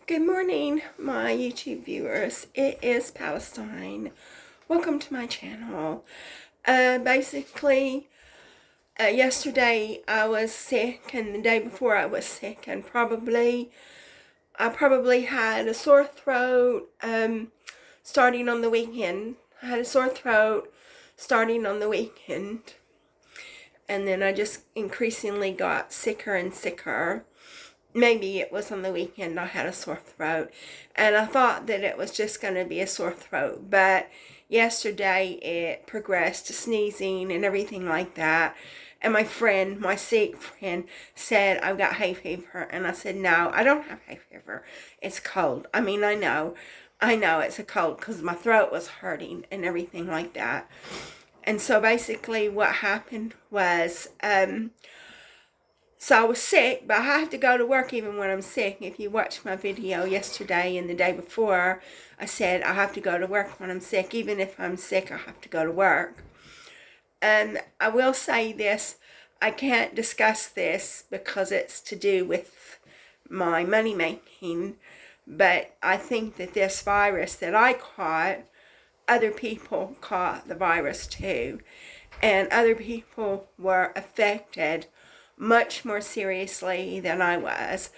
Good morning, my YouTube viewers. It is Palestine. Welcome to my channel. Basically, yesterday I was sick, and the day before I was sick, and I probably had a sore throat starting on the weekend. I had a sore throat starting on the weekend, and then I just increasingly got sicker and sicker. Maybe it was on the weekend I had a sore throat, and I thought that it was just going to be a sore throat, but yesterday it progressed to sneezing and everything like that. And my sick friend, said I've got hay fever, and I said no, I don't have hay fever. It's cold. I mean, I know it's a cold because my throat was hurting and everything like that. And so basically what happened was, so I was sick, but I have to go to work even when I'm sick. If you watched my video yesterday and the day before, I said I have to go to work when I'm sick. Even if I'm sick, I have to go to work. And I will say this, I can't discuss this because it's to do with my money making, but I think that this virus that I caught, other people caught the virus too, and other people were affected much more seriously than I was,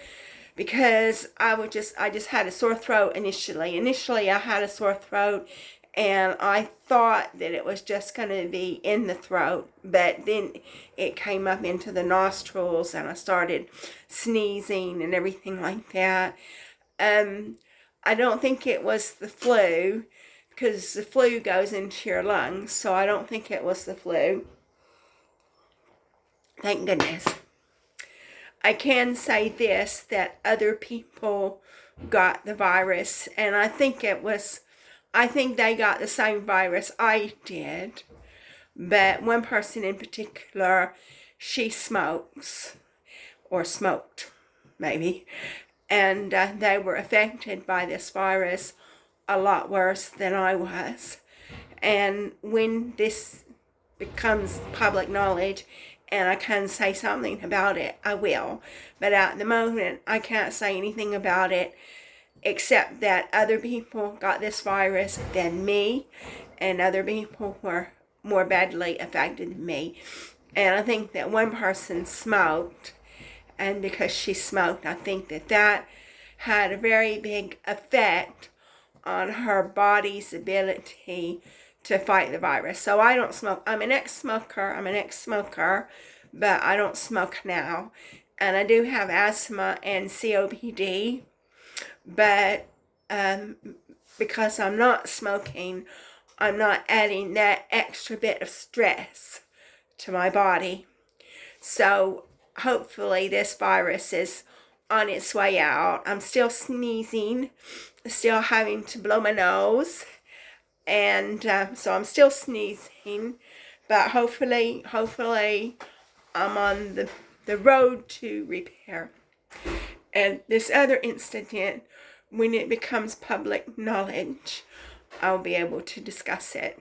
because I just had a sore throat initially. Initially I had a sore throat, and I thought that it was just going to be in the throat, but then it came up into the nostrils, and I started sneezing and everything like that. I don't think it was the flu, because the flu goes into your lungs, so I don't think it was the flu. Thank goodness. I can say this, that other people got the virus, and I think they got the same virus I did, but one person in particular, she smokes, or smoked, maybe, and they were affected by this virus a lot worse than I was. And when this becomes public knowledge and I can say something about it, I will. But at the moment, I can't say anything about it except that other people got this virus than me, and other people were more badly affected than me. And I think that one person smoked, and because she smoked, I think that had a very big effect on her body's ability to fight the virus. So I don't smoke. I'm an ex-smoker, but I don't smoke now. And I do have asthma and COPD, but because I'm not smoking, I'm not adding that extra bit of stress to my body. So hopefully this virus is on its way out. I'm still sneezing, still having to blow my nose, and so I'm still sneezing, but hopefully I'm on the road to repair. And this other incident, when it becomes public knowledge, I'll be able to discuss it.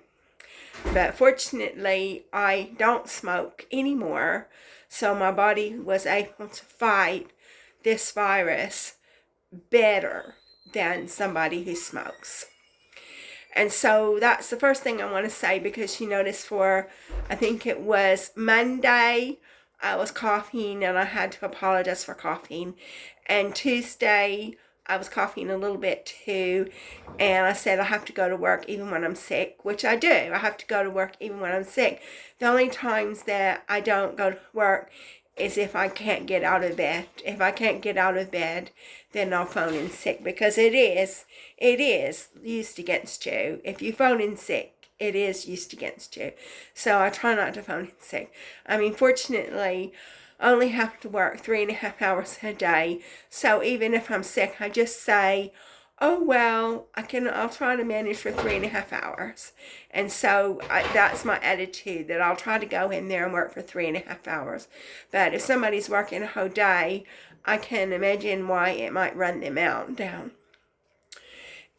But fortunately, I don't smoke anymore, so my body was able to fight this virus better than somebody who smokes. And so that's the first thing I want to say, because you notice I think it was Monday, I was coughing and I had to apologize for coughing. And Tuesday, I was coughing a little bit too, and I said I have to go to work even when I'm sick, which I do. I have to go to work even when I'm sick. The only times that I don't go to work is if I can't get out of bed. If I can't get out of bed, then I'll phone in sick, because it is used against you. If you phone in sick, it is used against you. So I try not to phone in sick. I mean, fortunately, I only have to work 3.5 hours a day. So even if I'm sick, I just say, oh, well, I'll try to manage for 3.5 hours. And so that's my attitude, that I'll try to go in there and work for 3.5 hours. But if somebody's working a whole day, I can imagine why it might run them down.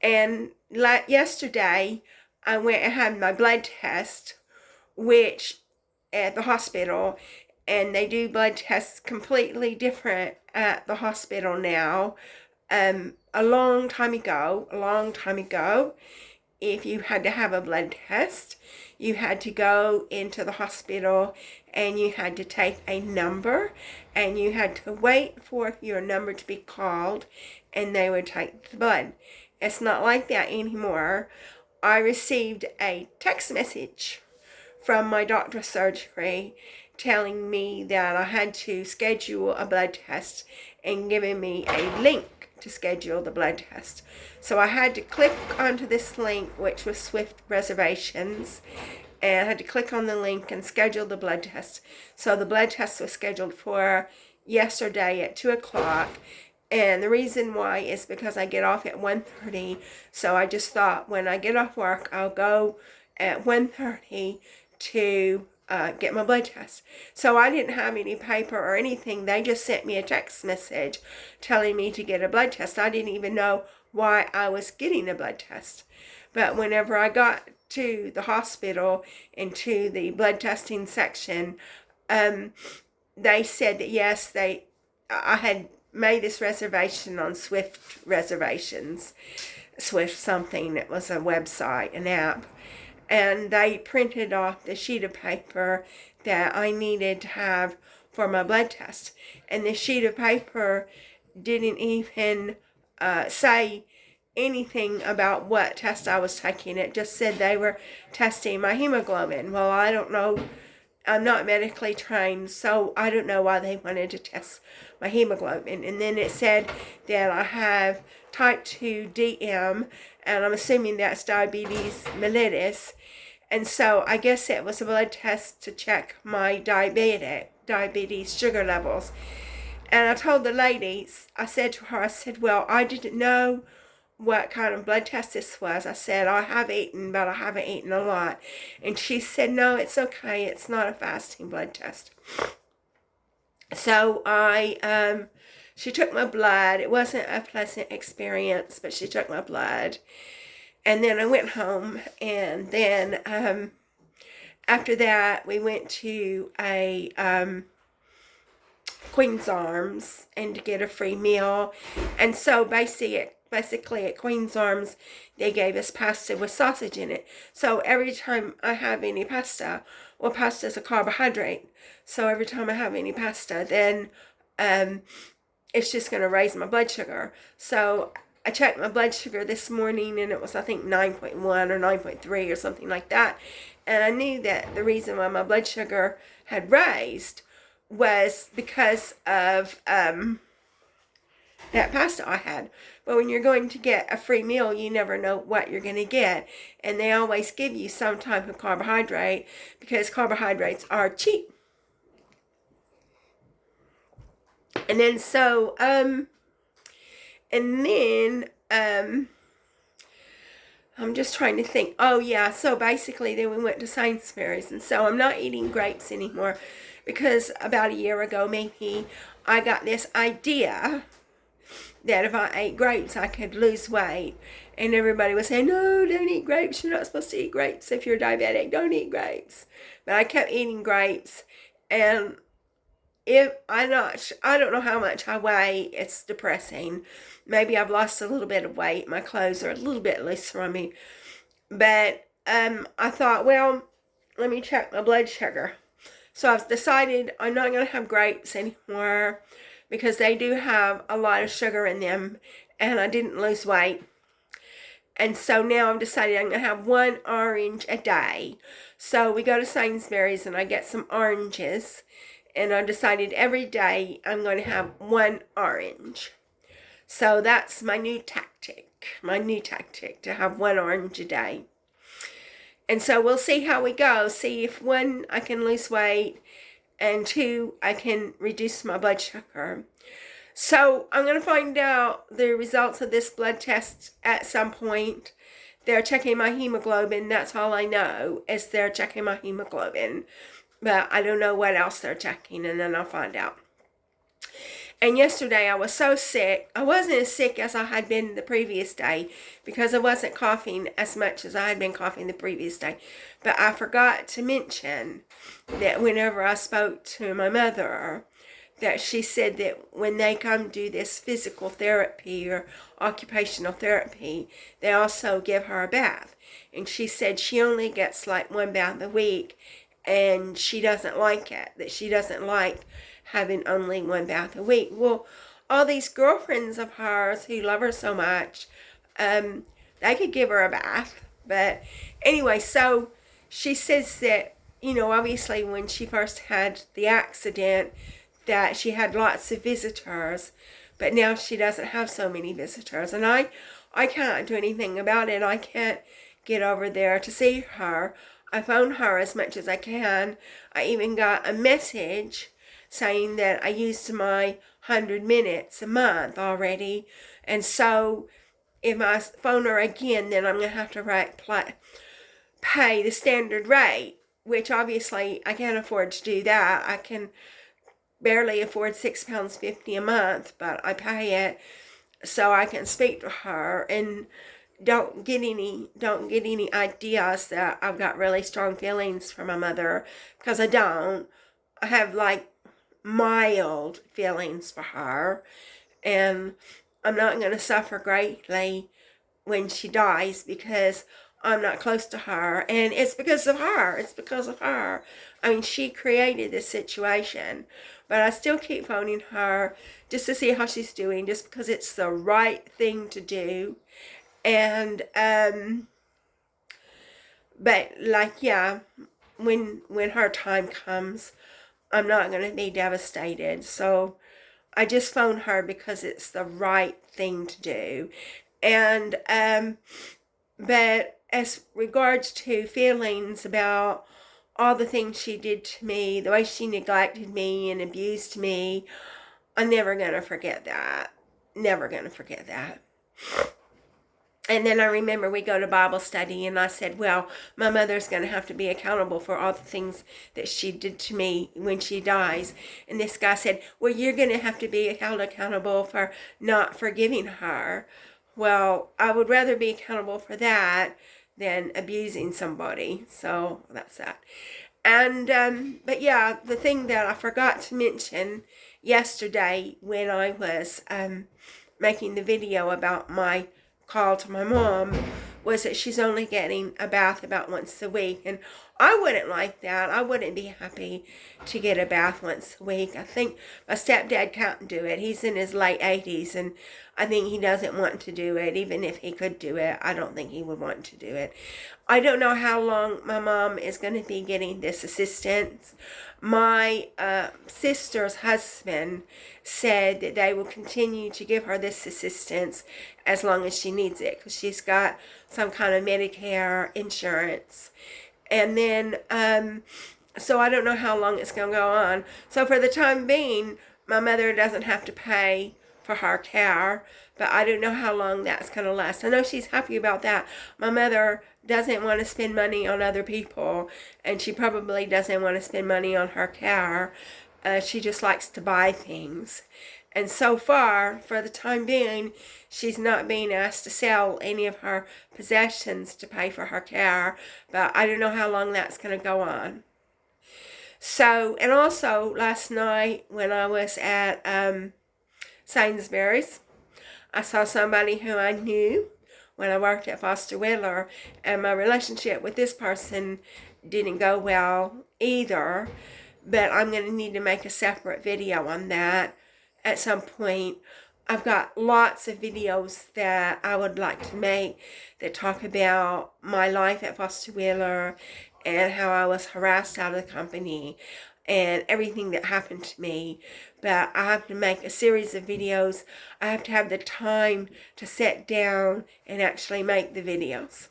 And like yesterday, I went and had my blood test, which at the hospital, and they do blood tests completely different at the hospital now. a long time ago, if you had to have a blood test, you had to go into the hospital and you had to take a number and you had to wait for your number to be called and they would take the blood. It's not like that anymore. I received a text message from my doctor of surgery telling me that I had to schedule a blood test and giving me a link to schedule the blood test. So I had to click onto this link, which was Swift Reservations, and I had to click on the link and schedule the blood test. So the blood test was scheduled for yesterday at 2 o'clock. And the reason why is because I get off at 1:30. So I just thought when I get off work, I'll go at 1:30 to get my blood test. So I didn't have any paper or anything. They just sent me a text message telling me to get a blood test. I didn't even know why I was getting a blood test. But whenever I got to the hospital and to the blood testing section, they said that yes, I had made this reservation on Swift Reservations. Swift something, it was a website, an app. And they printed off the sheet of paper that I needed to have for my blood test. And the sheet of paper didn't even say anything about what test I was taking. It just said they were testing my hemoglobin. Well, I don't know. I'm not medically trained, so I don't know why they wanted to test my hemoglobin. And then it said that I have type 2 DM, and I'm assuming that's diabetes mellitus. And so I guess it was a blood test to check my diabetes sugar levels. And I told the lady, I said to her, well, I didn't know what kind of blood test this was. I said, I have eaten, but I haven't eaten a lot. And she said, no, it's okay. It's not a fasting blood test. So she took my blood. It wasn't a pleasant experience, but she took my blood. And then I went home. And then after that, we went to a Queen's Arms and to get a free meal. And so basically at Queen's Arms, they gave us pasta with sausage in it. So every time I have any pasta, well, pasta is a carbohydrate. So every time I have any pasta, then it's just going to raise my blood sugar. So I checked my blood sugar this morning and it was, I think, 9.1 or 9.3 or something like that. And I knew that the reason why my blood sugar had raised was because of that pasta I had. But when you're going to get a free meal, you never know what you're going to get. And they always give you some type of carbohydrate because carbohydrates are cheap. And then so, I'm just trying to think. Oh yeah, so basically then we went to Sainsbury's. And so I'm not eating grapes anymore because about a year ago maybe I got this idea that if I ate grapes, I could lose weight. And everybody was saying, no, don't eat grapes. You're not supposed to eat grapes if you're diabetic. Don't eat grapes. But I kept eating grapes. And I don't know how much I weigh. It's depressing. Maybe I've lost a little bit of weight. My clothes are a little bit looser on me. But I thought, well, let me check my blood sugar. So I've decided I'm not going to have grapes anymore, because they do have a lot of sugar in them, and I didn't lose weight. And so now I've decided I'm going to have one orange a day. So we go to Sainsbury's and I get some oranges, and I decided every day I'm going to have one orange. So that's my new tactic to have one orange a day. And so we'll see how we go. See if one, I can lose weight, and two, I can reduce my blood sugar. So I'm going to find out the results of this blood test at some point. They're checking my hemoglobin. That's all I know, is they're checking my hemoglobin. But I don't know what else they're checking, and then I'll find out. And yesterday I was so sick. I wasn't as sick as I had been the previous day because I wasn't coughing as much as I had been coughing the previous day. But I forgot to mention that whenever I spoke to my mother, that she said that when they come do this physical therapy or occupational therapy, they also give her a bath. And she said she only gets like 1 bath a week, and she doesn't like it, that she doesn't like having only 1 bath a week. Well, all these girlfriends of hers who love her so much, they could give her a bath. But anyway, so she says that, obviously when she first had the accident, that she had lots of visitors, but now she doesn't have so many visitors. And I can't do anything about it. I can't get over there to see her. I phone her as much as I can. I even got a message saying that I used my 100 minutes a month already. And so if I phone her again, then I'm going to have to pay the standard rate, which obviously I can't afford to do that. I can barely afford £6.50 a month, but I pay it so I can speak to her. And don't get any ideas that I've got really strong feelings for my mother, because I don't. I have like mild feelings for her, and I'm not going to suffer greatly when she dies because I'm not close to her, and it's because of her. It's because of her. I mean, she created this situation, but I still keep phoning her just to see how she's doing, just because it's the right thing to do. And but like, yeah, when her time comes, I'm not going to be devastated. So I just phone her because it's the right thing to do. And but as regards to feelings about all the things she did to me, the way she neglected me and abused me, I'm never going to forget that. Never going to forget that. And then I remember we go to Bible study, and I said, well, my mother's going to have to be accountable for all the things that she did to me when she dies. And this guy said, well, you're going to have to be held accountable for not forgiving her. Well, I would rather be accountable for that than abusing somebody. So that's that. And but yeah, the thing that I forgot to mention yesterday when I was making the video about my call to my mom was that she's only getting a bath about once a week. And I wouldn't like that. I wouldn't be happy to get a bath once a week. I think my stepdad can't do it. He's in his late 80s, and I think he doesn't want to do it. Even if he could do it, I don't think he would want to do it. I don't know how long my mom is going to be getting this assistance. My sister's husband said that they will continue to give her this assistance as long as she needs it, because she's got some kind of Medicare insurance. And then, so I don't know how long it's going to go on. So for the time being, my mother doesn't have to pay for her care, but I don't know how long that's going to last. I know she's happy about that. My mother doesn't want to spend money on other people, and she probably doesn't want to spend money on her care. She just likes to buy things. And so far, for the time being, she's not being asked to sell any of her possessions to pay for her care, but I don't know how long that's going to go on. So, and also last night when I was at Sainsbury's, I saw somebody who I knew when I worked at Foster Wheeler, and my relationship with this person didn't go well either, but I'm going to need to make a separate video on that at some point. I've got lots of videos that I would like to make that talk about my life at Foster Wheeler and how I was harassed out of the company and everything that happened to me. But I have to make a series of videos. I have to have the time to sit down and actually make the videos.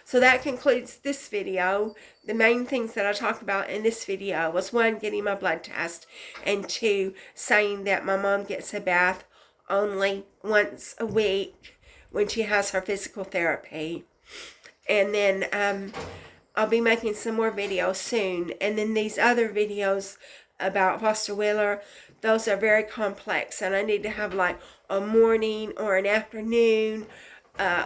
So that concludes this video. The main things that I talked about in this video was 1, getting my blood test, and 2, saying that my mom gets a bath only once a week when she has her physical therapy. And then I'll be making some more videos soon. And then these other videos about Foster Wheeler, those are very complex, and I need to have like a morning or an afternoon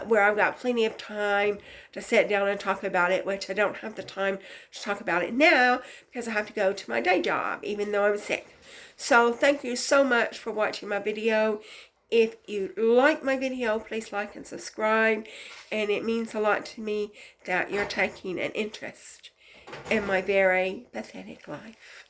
where I've got plenty of time to sit down and talk about it, which I don't have the time to talk about it now because I have to go to my day job, even though I'm sick. So thank you so much for watching my video. If you like my video, please like and subscribe. And it means a lot to me that you're taking an interest in my very pathetic life.